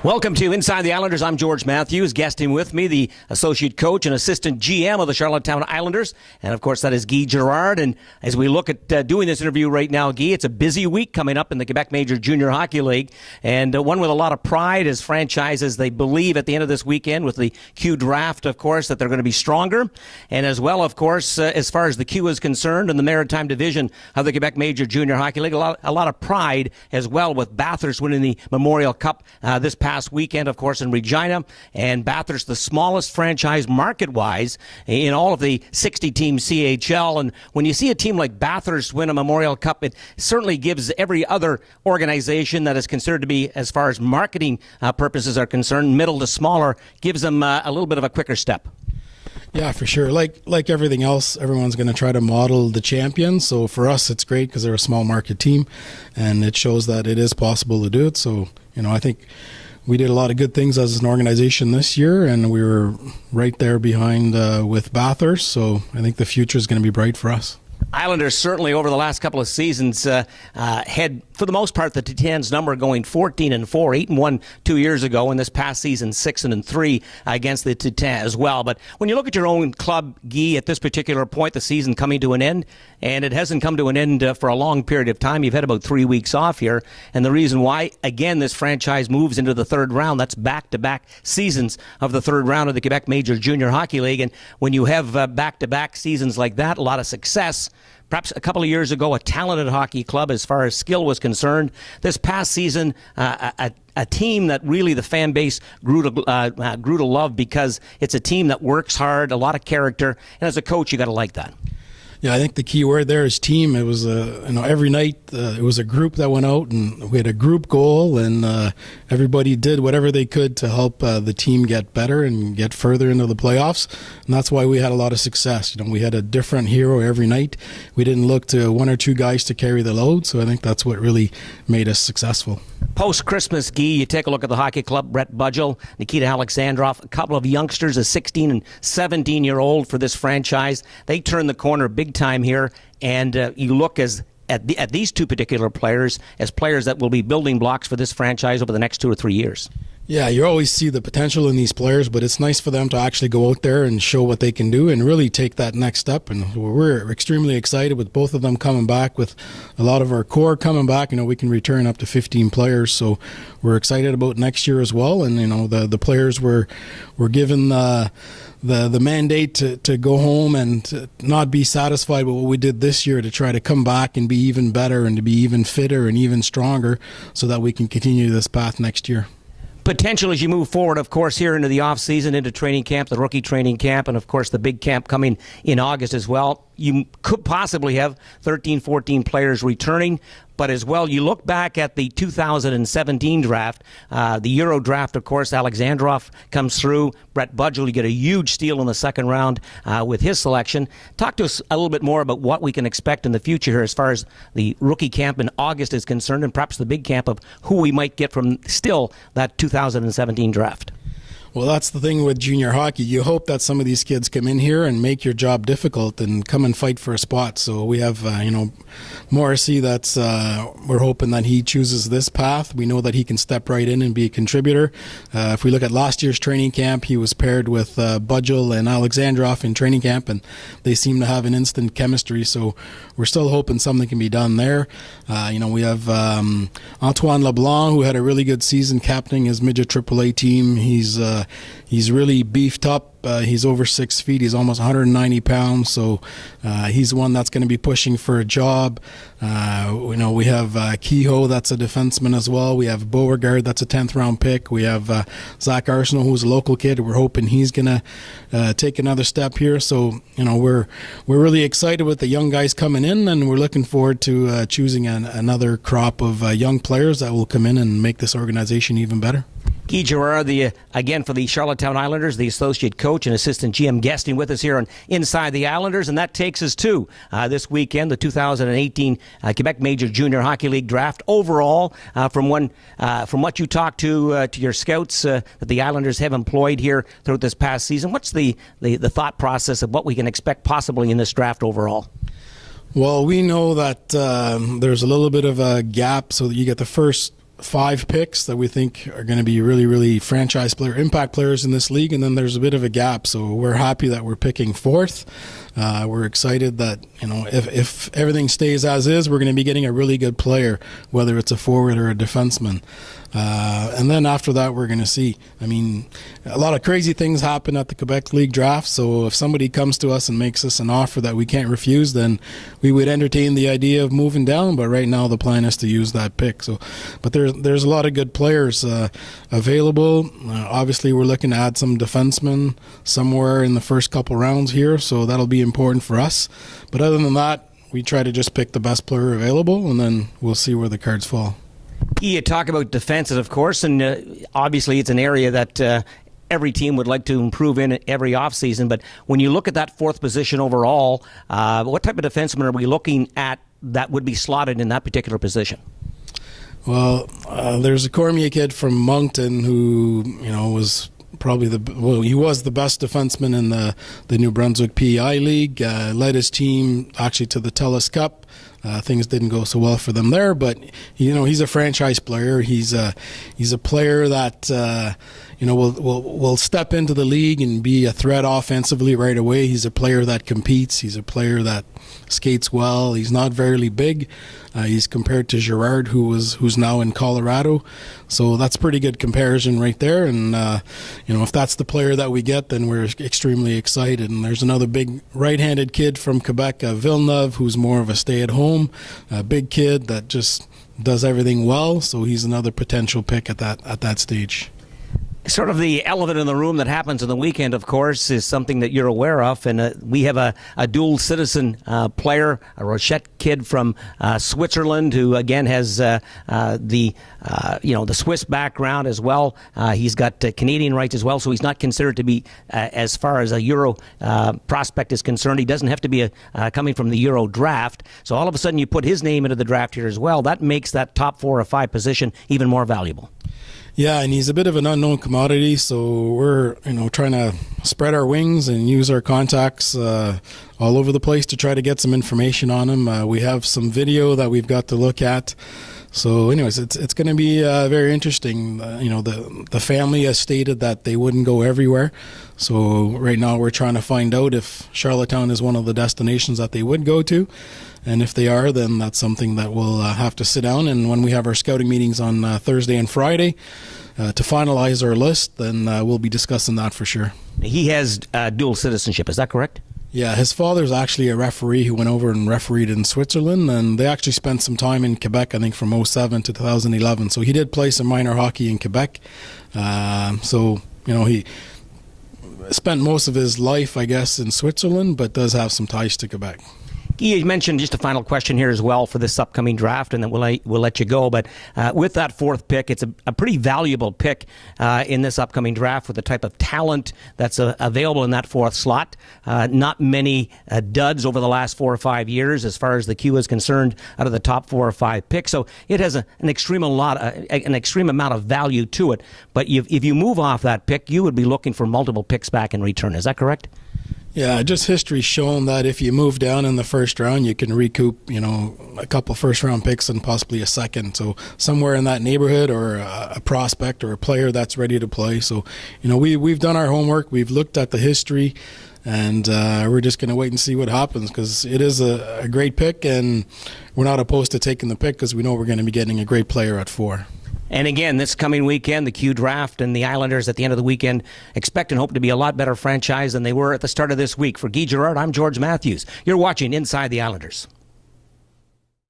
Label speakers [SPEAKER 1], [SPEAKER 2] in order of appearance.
[SPEAKER 1] Welcome to Inside the Islanders. I'm George Matthews. Guesting with me, the associate coach and assistant GM of the Charlottetown Islanders. And, of course, that is Guy Girouard. And as we look at doing this interview right now, Guy, it's a busy week coming up in the Quebec Major Junior Hockey League. And one with a lot of pride as franchises, they believe at the end of this weekend with the Q Draft, of course, that they're going to be stronger. And as well, of course, as far as the Q is concerned in the Maritime Division of the Quebec Major Junior Hockey League, a lot of pride as well with Bathurst winning the Memorial Cup this past weekend, of course, in Regina. And Bathurst, the smallest franchise market-wise in all of the 60-team CHL. And when you see a team like Bathurst win a Memorial Cup, it certainly gives every other organization that is considered to be, as far as marketing purposes are concerned, middle to smaller, gives them a little bit of a quicker step.
[SPEAKER 2] Yeah, for sure. Like everything else, everyone's going to try to model the champion. So for us, it's great because they're a small market team, and it shows that it is possible to do it. So, I think we did a lot of good things as an organization this year, and we were right there behind with Bathurst. So I think the future is going to be bright for us.
[SPEAKER 1] Islanders certainly over the last couple of seasons had, for the most part, the Titans number going 14-4, 8-1 2 years ago, and this past season 6-3 against the Titans as well. But when you look at your own club, Guy, at this particular point, the season coming to an end, and it hasn't come to an end for a long period of time. You've had about 3 weeks off here, and the reason why, again, this franchise moves into the third round. That's back-to-back seasons of the third round of the Quebec Major Junior Hockey League, and when you have back-to-back seasons like that, a lot of success. Perhaps a couple of years ago, a talented hockey club as far as skill was concerned. This past season, a team that really the fan base grew to love because it's a team that works hard, a lot of character, and as a coach, you got to like that.
[SPEAKER 2] Yeah, I think the key word there is team. It was every night it was a group that went out, and we had a group goal, and everybody did whatever they could to help the team get better and get further into the playoffs. And that's why we had a lot of success. We had a different hero every night. We didn't look to one or two guys to carry the load. So I think that's what really made us successful.
[SPEAKER 1] Post-Christmas, Guy, you take a look at the hockey club, Brett Budgell, Nikita Alexandrov, a couple of youngsters, a 16 and 17-year-old for this franchise. They turn the corner big time here, and you look at these two particular players as players that will be building blocks for this franchise over the next 2 or 3 years.
[SPEAKER 2] Yeah, you always see the potential in these players, but it's nice for them to actually go out there and show what they can do and really take that next step. And we're extremely excited with both of them coming back, with a lot of our core coming back. We can return up to 15 players, so we're excited about next year as well. And the players were given the mandate to go home and to not be satisfied with what we did this year, to try to come back and be even better and to be even fitter and even stronger so that we can continue this path next year.
[SPEAKER 1] Potential as you move forward, of course, here into the offseason, into training camp, the rookie training camp, and, of course, the big camp coming in August as well. You could possibly have 13, 14 players returning. But as well, you look back at the 2017 draft, the Euro draft, of course, Alexandrov comes through. Brett Budgell, you get a huge steal in the second round with his selection. Talk to us a little bit more about what we can expect in the future here as far as the rookie camp in August is concerned, and perhaps the big camp of who we might get from still that 2017 draft.
[SPEAKER 2] Well, that's the thing with junior hockey. You hope that some of these kids come in here and make your job difficult and come and fight for a spot. So we have, Morrissey, that's we're hoping that he chooses this path. We know that he can step right in and be a contributor. If we look at last year's training camp, he was paired with Budgell and Alexandrov in training camp, and they seem to have an instant chemistry. So we're still hoping something can be done there. We have Antoine LeBlanc, who had a really good season captaining his midget AAA team. He's really beefed up. He's over 6 feet. He's almost 190 pounds. So he's one that's going to be pushing for a job. We have Kehoe, that's a defenseman as well. We have Beauregard, that's a 10th round pick. We have Zach Arsenault, who's a local kid. We're hoping he's going to take another step here. So we're really excited with the young guys coming in, and we're looking forward to choosing another crop of young players that will come in and make this organization even better.
[SPEAKER 1] Guy Girouard, again for the Charlottetown Islanders, the associate coach and assistant GM, guesting with us here on Inside the Islanders, and that takes us to this weekend, the 2018 Quebec Major Junior Hockey League Draft. Overall, from what you talked to your scouts that the Islanders have employed here throughout this past season, what's the thought process of what we can expect possibly in this draft overall?
[SPEAKER 2] Well, we know that there's a little bit of a gap, so that you get the first 5 picks that we think are going to be really, really franchise player, impact players in this league, and then there's a bit of a gap. So we're happy that we're picking 4th. We're excited that, if everything stays as is, we're going to be getting a really good player, whether it's a forward or a defenseman. And then after that, we're going to see. I mean, a lot of crazy things happen at the Quebec League draft. So if somebody comes to us and makes us an offer that we can't refuse, then we would entertain the idea of moving down. But right now, the plan is to use that pick. So, but there's a lot of good players available. Obviously, we're looking to add some defensemen somewhere in the first couple rounds here. So that'll be important for us. But other than that, we try to just pick the best player available, and then we'll see where the cards fall.
[SPEAKER 1] You talk about defenses, of course, and obviously it's an area that every team would like to improve in every offseason. But when you look at that 4th position overall, what type of defenseman are we looking at that would be slotted in that particular position?
[SPEAKER 2] Well, there's a Cormier kid from Moncton who, was probably he was the best defenseman in the New Brunswick PEI League, led his team actually to the TELUS Cup. Things didn't go so well for them there, but he's a franchise player. He's a player that will step into the league and be a threat offensively right away. He's a player that competes. He's a player that skates well. He's not very big. He's compared to Girouard, who's now in Colorado. So that's a pretty good comparison right there. And if that's the player that we get, then we're extremely excited. And there's another big right-handed kid from Quebec, Villeneuve, who's more of a stay-at-home, big kid that just does everything well. So he's another potential pick at that stage.
[SPEAKER 1] Sort of the elephant in the room that happens on the weekend, of course, is something that you're aware of, and we have a dual citizen player, a Rochette kid from Switzerland, who again has the Swiss background as well. He's got Canadian rights as well, so he's not considered to be, as far as a Euro prospect is concerned, he doesn't have to be coming from the Euro draft. So all of a sudden, you put his name into the draft here as well. That makes that top 4 or 5 position even more valuable.
[SPEAKER 2] Yeah, and he's a bit of an unknown commodity, so we're trying to spread our wings and use our contacts all over the place to try to get some information on him. We have some video that we've got to look at. So anyways, it's going to be very interesting. The family has stated that they wouldn't go everywhere. So right now we're trying to find out if Charlottetown is one of the destinations that they would go to. And if they are, then that's something that we'll have to sit down. And when we have our scouting meetings on Thursday and Friday to finalize our list, then we'll be discussing that for sure. He
[SPEAKER 1] has dual citizenship, is that correct?
[SPEAKER 2] Yeah, his father's actually a referee who went over and refereed in Switzerland, and they actually spent some time in Quebec, I think from 2007 to 2011. So he did play some minor hockey in Quebec. He spent most of his life, I guess, in Switzerland, but does have some ties to Quebec.
[SPEAKER 1] You mentioned just a final question here as well for this upcoming draft, and then we'll let you go. But with that 4th pick, it's a pretty valuable pick in this upcoming draft with the type of talent that's available in that 4th slot. Not many duds over the last 4 or 5 years as far as the Q is concerned out of the top 4 or 5 picks. So it has an extreme amount of value to it. But if you move off that pick, you would be looking for multiple picks back in return. Is that correct?
[SPEAKER 2] Yeah, just history's shown that if you move down in the first round, you can recoup, a couple first-round picks and possibly a second. So somewhere in that neighborhood, or a prospect or a player that's ready to play. So, we've done our homework. We've looked at the history, and we're just going to wait and see what happens, because it is a great pick, and we're not opposed to taking the pick because we know we're going to be getting a great player at 4.
[SPEAKER 1] And again, this coming weekend, the Q Draft and the Islanders at the end of the weekend expect and hope to be a lot better franchise than they were at the start of this week. For Guy Girouard, I'm George Matthews. You're watching Inside the Islanders.